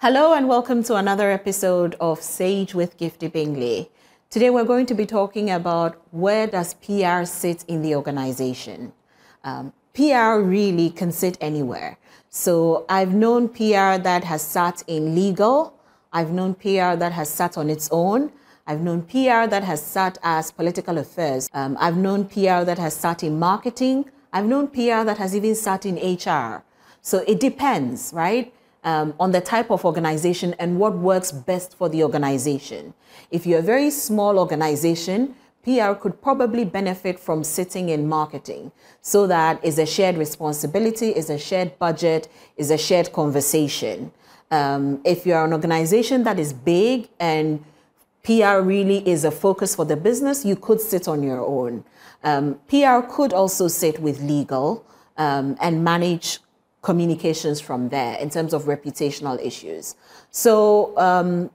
Hello and welcome to another episode of Sage with Gifty Bingley. Today we're going to be talking about where does PR sit in the organization. PR really can sit anywhere. So I've known PR that has sat in legal. I've known PR that has sat on its own. I've known PR that has sat as political affairs. I've known PR that has sat in marketing. I've known PR that has even sat in HR. So it depends, right? On the type of organization and what works best for the organization. If you're a very small organization, PR could probably benefit from sitting in marketing so that it's a shared responsibility, it's a shared budget, it's a shared conversation. If you're an organization that is big and PR really is a focus for the business, you could sit on your own. PR could also sit with legal and manage communications from there in terms of reputational issues. So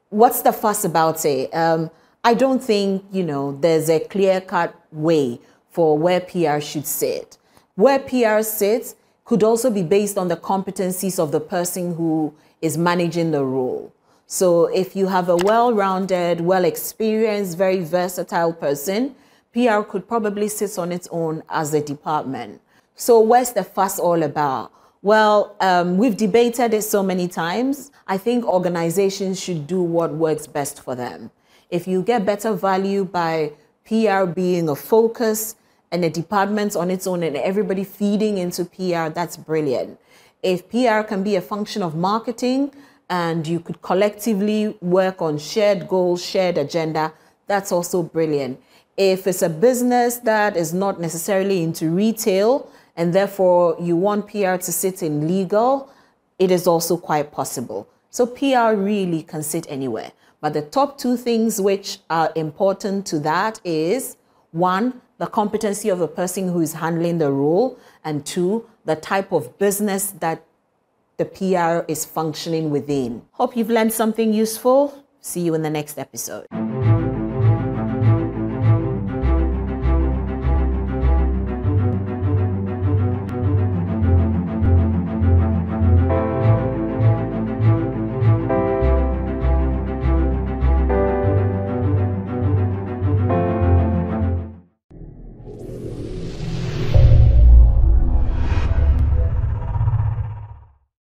what's the fuss about it? I don't think, there's a clear-cut way for where PR should sit. Where PR sits could also be based on the competencies of the person who is managing the role. So if you have a well-rounded, well-experienced, very versatile person, PR could probably sit on its own as a department. So where's the fuss all about? Well, we've debated it so many times. I think organizations should do what works best for them. If you get better value by PR being a focus and a department on its own and everybody feeding into PR, that's brilliant. If PR can be a function of marketing and you could collectively work on shared goals, shared agenda, that's also brilliant. If it's a business that is not necessarily into retail, and therefore you want PR to sit in legal, it is also quite possible. So PR really can sit anywhere. But the top two things which are important to that is, one, the competency of the person who is handling the role, and two, the type of business that the PR is functioning within. Hope you've learned something useful. See you in the next episode.